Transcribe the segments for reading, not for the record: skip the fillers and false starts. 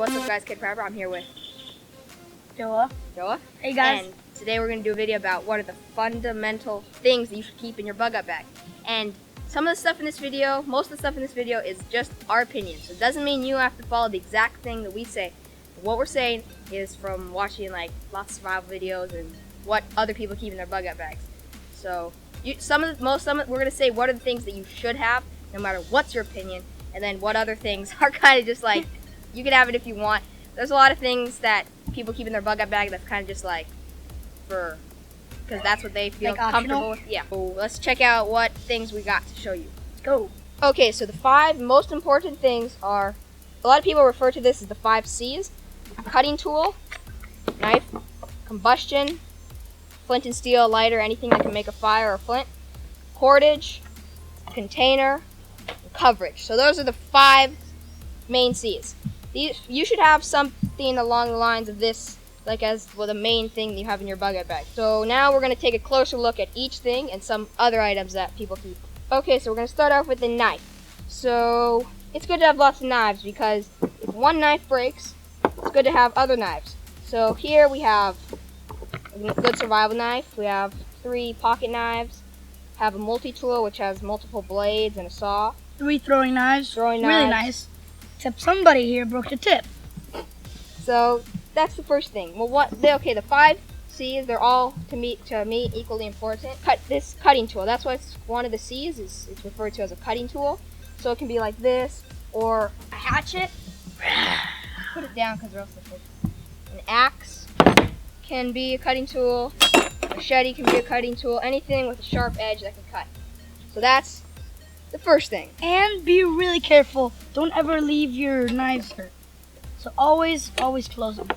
what's up guys, Kid Prepper. I'm here with Joah. Hey guys. And today we're going to do a video about what are the fundamental things that you should keep in your bug out bag. And some of the stuff in this video, most of the stuff in this video is just our opinion. So it doesn't mean you have to follow the exact thing that we say. What we're saying is from watching like lots of survival videos and what other people keep in their bug out bags. So we're going to say what are the things that you should have, no matter what's your opinion, and then what other things are kind of just like, you can have it if you want. There's a lot of things that people keep in their bug out bag that's kind of just like because that's what they feel like comfortable with. Yeah. So let's check out what things we got to show you. Let's go. Okay, so the 5 most important things are, a lot of people refer to this as the 5 C's. Cutting tool, knife, combustion, flint and steel, lighter, anything that can make a fire or flint, cordage, container, and coverage. So those are the 5 main C's. You should have something along the lines of this, like as the main thing that you have in your bug out bag. So now we're going to take a closer look at each thing and some other items that people keep. Okay, so we're going to start off with the knife. So it's good to have lots of knives because if one knife breaks, it's good to have other knives. So here we have a good survival knife. We have 3 pocket knives. Have a multi-tool which has multiple blades and a saw. 3 throwing knives. Really nice. Except somebody here broke the tip. So that's the first thing. Well, the 5 C's, they're all to me equally important. This cutting tool. That's why it's one of the C's. It's referred to as a cutting tool. So it can be like this or a hatchet. Put it down because an axe can be a cutting tool. A machete can be a cutting tool. Anything with a sharp edge that can cut. So that's the first thing. And be really careful. Don't ever leave your knives hurt. So always close them.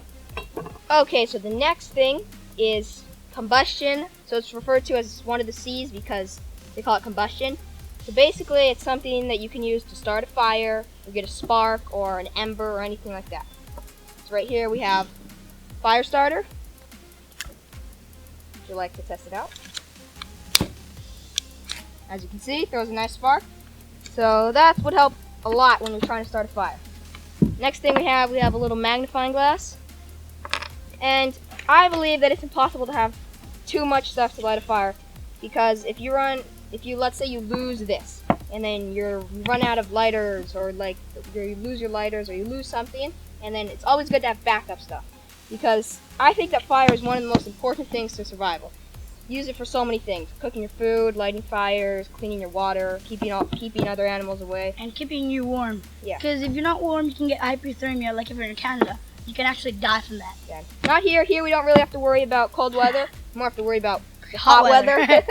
Okay, so the next thing is combustion. So it's referred to as one of the C's because they call it combustion. So basically it's something that you can use to start a fire, or get a spark, or an ember, or anything like that. So right here we have fire starter. Would you like to test it out? As you can see, throws a nice spark. So that would help a lot when you're trying to start a fire. Next thing we have a little magnifying glass. And I believe that it's impossible to have too much stuff to light a fire, because if let's say you lose this, and then you run out of lighters, or like you lose your lighters, or you lose something, and then it's always good to have backup stuff, because I think that fire is one of the most important things to survival. Use it for so many things: cooking your food, lighting fires, cleaning your water, keeping other animals away, and keeping you warm. Yeah. Because if you're not warm, you can get hypothermia. Like if you're in Canada, you can actually die from that. Yeah. Not here. Here we don't really have to worry about cold weather. We more have to worry about hot weather.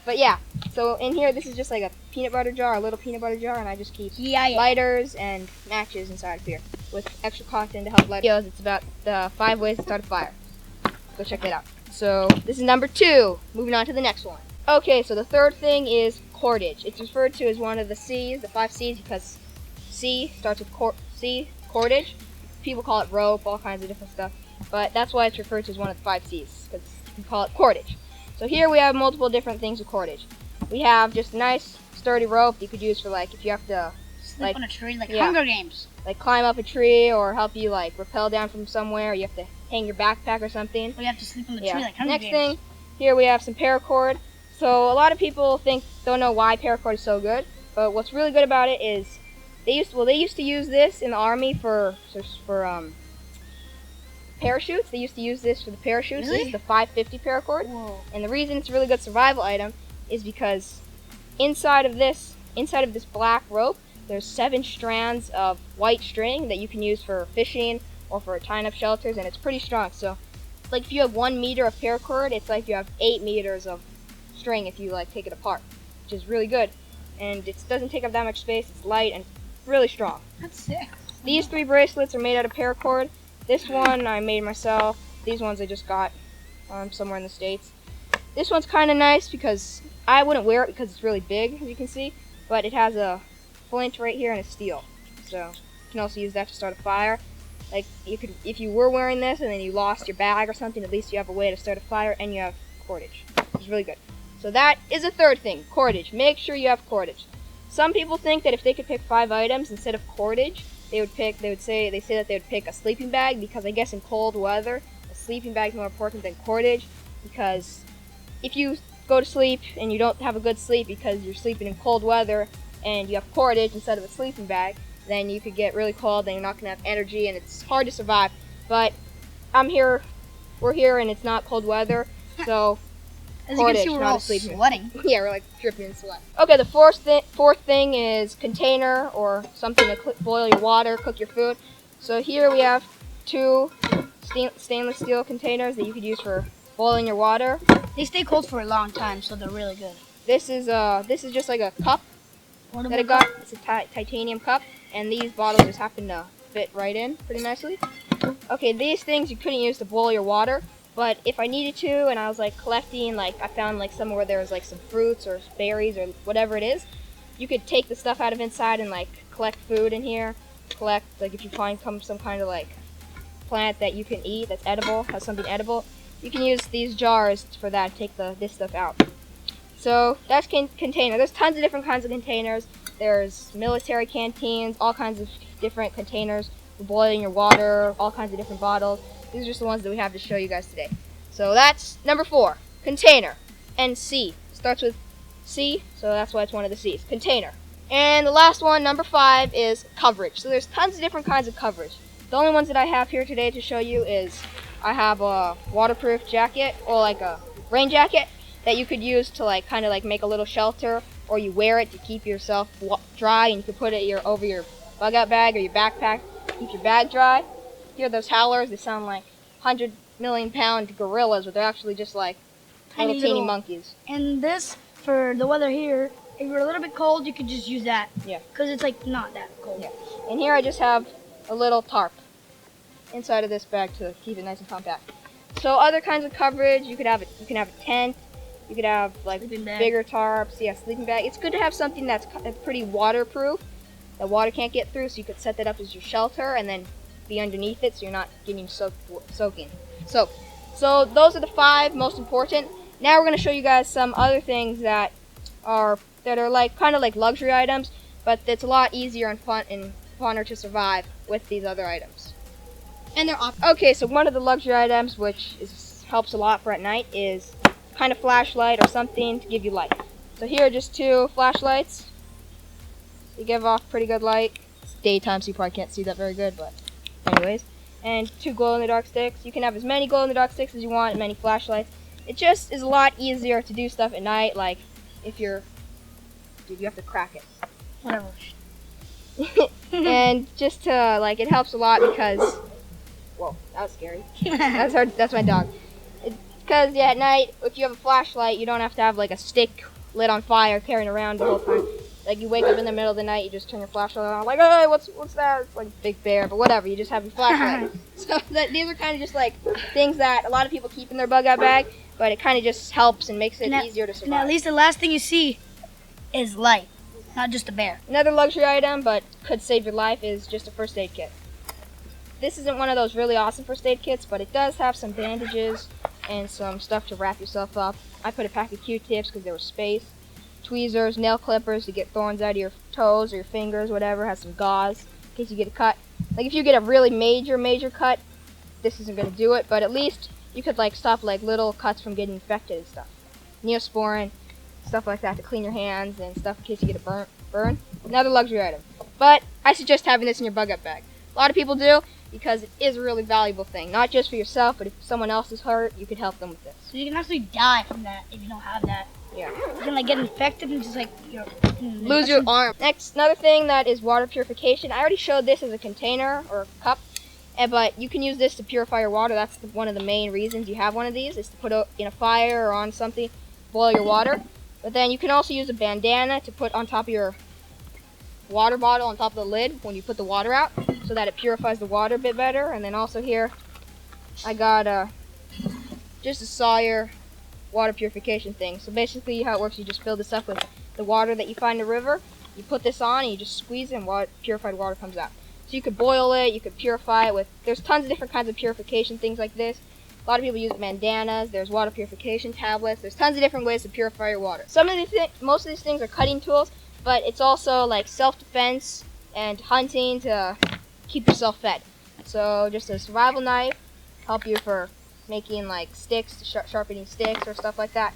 But yeah. So in here, this is just like a peanut butter jar, a little peanut butter jar, and I just keep lighters and matches inside of here with extra cotton to help light videos. It's about the 5 ways to start a fire. Go check that out. So this is number 2. Moving on to the next one. Okay, so the third thing is cordage. It's referred to as one of the C's, the 5 C's, because C starts with cordage. People call it rope, all kinds of different stuff. But that's why it's referred to as one of the 5 C's, because we call it cordage. So here we have multiple different things with cordage. We have just a nice sturdy rope that you could use for like if you have to sleep on a tree, like Hunger Games. Like climb up a tree, or help you like rappel down from somewhere, or you have to hang your backpack or something. Or you have to sleep on the tree like Hunger Next Games. thing, here we have some paracord. So a lot of people don't know why paracord is so good, but what's really good about it is they used to use this in the army for parachutes. They used to use this for the parachutes. Really? This is the 550 paracord. Whoa. And the reason it's a really good survival item is because inside of this black rope, there's 7 strands of white string that you can use for fishing or for tying up shelters, and it's pretty strong. So, like if you have 1 meter of paracord, it's like you have 8 meters of string if you like take it apart, which is really good. And it doesn't take up that much space. It's light and really strong. That's sick. These 3 bracelets are made out of paracord. This one I made myself. These ones I just got somewhere in the States. This one's kind of nice because I wouldn't wear it because it's really big, as you can see, but it has a flint right here and a steel. So you can also use that to start a fire. Like if you were wearing this and then you lost your bag or something, at least you have a way to start a fire, and you have cordage, which is really good. So that is a third thing, cordage. Make sure you have cordage. Some people think that if they could pick 5 items instead of cordage, they say that they would pick a sleeping bag, because I guess in cold weather a sleeping bag is more important than cordage, because if you go to sleep and you don't have a good sleep because you're sleeping in cold weather and you have cordage instead of a sleeping bag, then you could get really cold and you're not going to have energy and it's hard to survive. But we're here and it's not cold weather, so As you can cordage, see, we're not all a sleeping bag. sweating. Yeah, we're like dripping in sweat. Okay, the fourth thing is container, or something to boil your water, cook your food. So here we have 2 stainless steel containers that you could use for boiling your water. They stay cold for a long time, so they're really good. This is just like a cup that I got. It's a titanium cup, and these bottles just happen to fit right in pretty nicely. Okay, these things you couldn't use to boil your water, but if I needed to, and I was like collecting, like I found like somewhere where there was like some fruits or berries or whatever it is, you could take the stuff out of inside and like collect food in here. Collect, like if you find some kind of like plant that you can eat that's edible, has something edible, you can use these jars for that. Take this stuff out. So that's container. There's tons of different kinds of containers. There's military canteens, all kinds of different containers for boiling your water, all kinds of different bottles. These are just the ones that we have to show you guys today. So that's number 4, container. And C, starts with C, so that's why it's one of the C's, container. And the last one, number 5, is coverage. So there's tons of different kinds of coverage. The only ones that I have here today to show you is I have a waterproof jacket, or like a rain jacket, that you could use to like kind of like make a little shelter, or you wear it to keep yourself dry, and you can put it over your bug out bag or your backpack, keep your bag dry. Hear those howlers? They sound like 100 million pound gorillas, but they're actually just like little teeny monkeys. And this, for the weather here, if you're a little bit cold, you could just use that. Yeah. Because it's like not that cold. Yeah. And here I just have a little tarp inside of this bag to keep it nice and compact. So other kinds of coverage, you can have a tent, you could have like bigger tarps, yeah, sleeping bag. It's good to have something that's pretty waterproof, that water can't get through, so you could set that up as your shelter and then be underneath it so you're not getting soaking. So those are the 5 most important. Now we're going to show you guys some other things that are like kind of like luxury items, but it's a lot easier and funner to survive with these other items. And they're okay. So one of the luxury items, which helps a lot for at night, is kind of flashlight or something to give you light. So here are just 2 flashlights. They give off pretty good light. It's daytime, so you probably can't see that very good, but anyways. And 2 glow-in-the-dark sticks. You can have as many glow-in-the-dark sticks as you want, and many flashlights. It just is a lot easier to do stuff at night, like if you're... Dude, you have to crack it. Whatever. And just to, like, it helps a lot because... Whoa, that was scary. That's my dog. Because, yeah, at night, if you have a flashlight, you don't have to have, like, a stick lit on fire carrying around the whole time. Like, you wake up in the middle of the night, you just turn your flashlight on, like, oh, what's that? It's like a big bear, but whatever, you just have your flashlight. So these are kind of just, like, things that a lot of people keep in their bug-out bag, but it kind of just helps and makes it easier to survive. And at least the last thing you see is light, not just a bear. Another luxury item, but could save your life, is just a first aid kit. This isn't one of those really awesome first aid kits, but it does have some bandages and some stuff to wrap yourself up. I put a pack of Q-tips because there was space. Tweezers, nail clippers to get thorns out of your toes or your fingers, whatever. Has some gauze in case you get a cut. Like if you get a really major cut, this isn't going to do it, but at least you could like stop like little cuts from getting infected and stuff. Neosporin, stuff like that to clean your hands and stuff in case you get a burn. Another luxury item. But I suggest having this in your bug-out bag. A lot of people do because it is a really valuable thing. Not just for yourself, but if someone else is hurt, you could help them with this. So you can actually die from that if you don't have that. Yeah. You can like get infected and just like lose your arm. Next, another thing that is water purification. I already showed this as a container or a cup, but you can use this to purify your water. That's one of the main reasons you have one of these, is to put in a fire or on something, boil your water. But then you can also use a bandana to put on top of your water bottle, on top of the lid when you put the water out, so that it purifies the water a bit better. And then also here, I got just a Sawyer water purification thing. So basically how it works, you just fill this up with the water that you find in the river. You put this on and you just squeeze it and purified water comes out. So you could boil it, you could purify it with, there's tons of different kinds of purification things like this. A lot of people use bandanas, there's water purification tablets, there's tons of different ways to purify your water. Most of these things are cutting tools, but it's also like self-defense and hunting to keep yourself fed. So just a survival knife, help you for making like sticks, sharpening sticks or stuff like that.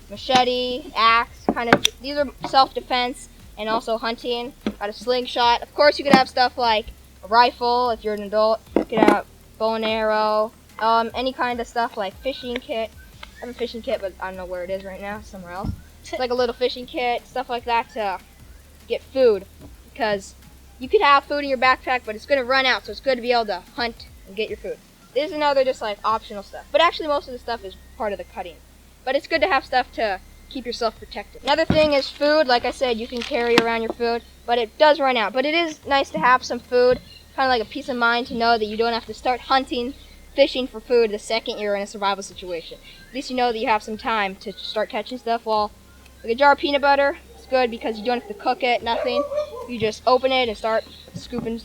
Machete, axe, kind of, these are self-defense and also hunting. Got a slingshot. Of course you could have stuff like a rifle if you're an adult. You could have bow and arrow, any kind of stuff like fishing kit. I have a fishing kit, but I don't know where it is right now, somewhere else. It's like a little fishing kit, stuff like that to get food, because you could have food in your backpack, but it's going to run out, so it's good to be able to hunt and get your food. This is another just like optional stuff, but actually most of the stuff is part of the cutting. But it's good to have stuff to keep yourself protected. Another thing is food. Like I said, you can carry around your food, but it does run out. But it is nice to have some food, kind of like a peace of mind to know that you don't have to start hunting, fishing for food the second you're in a survival situation. At least you know that you have some time to start catching stuff. Well, like a jar of peanut butter, it's good because you don't have to cook it, nothing. You just open it and start scooping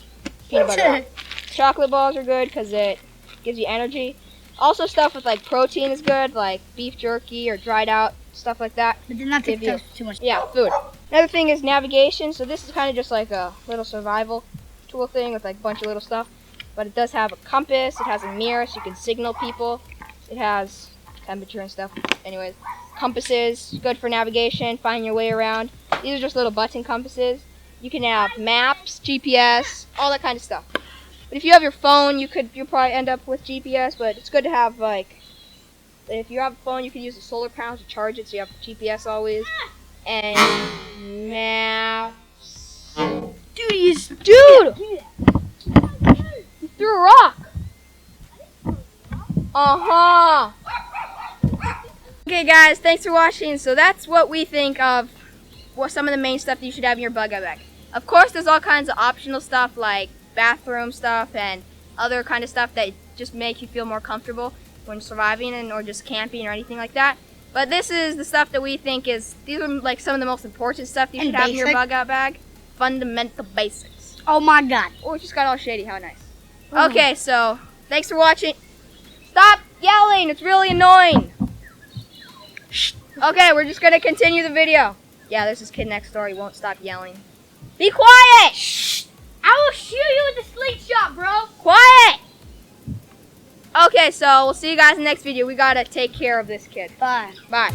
peanut butter out. Chocolate balls are good because it gives you energy. Also stuff with like protein is good, like beef jerky or dried out, stuff like that. But did not take too much. Yeah, food. Another thing is navigation. So this is kind of just like a little survival tool thing with like a bunch of little stuff. But it does have a compass, it has a mirror so you can signal people. It has temperature and stuff. Anyways, compasses, good for navigation, finding your way around. These are just little button compasses. You can have maps, GPS, all that kind of stuff. But if you have your phone, you'll probably end up with GPS, but it's good to have like, if you have a phone, you can use the solar panels to charge it so you have GPS always. And maps. Dude! You threw a rock! Okay guys, thanks for watching. So that's what we think of what some of the main stuff that you should have in your bug out bag. Of course, there's all kinds of optional stuff like bathroom stuff and other kind of stuff that just make you feel more comfortable when surviving or just camping or anything like that. But this is the stuff that we think is, these are like some of the most important stuff that you should have in your bug out bag. Fundamental basics. Oh my god. Oh, it just got all shady, how nice. Okay, so thanks for watching. Stop yelling, it's really annoying. Okay, we're just gonna continue the video. Yeah, there's this kid next door, he won't stop yelling. Be quiet! Shh. I will shoot you with a slingshot, bro. Quiet! Okay, so we'll see you guys in the next video. We gotta take care of this kid. Bye. Bye.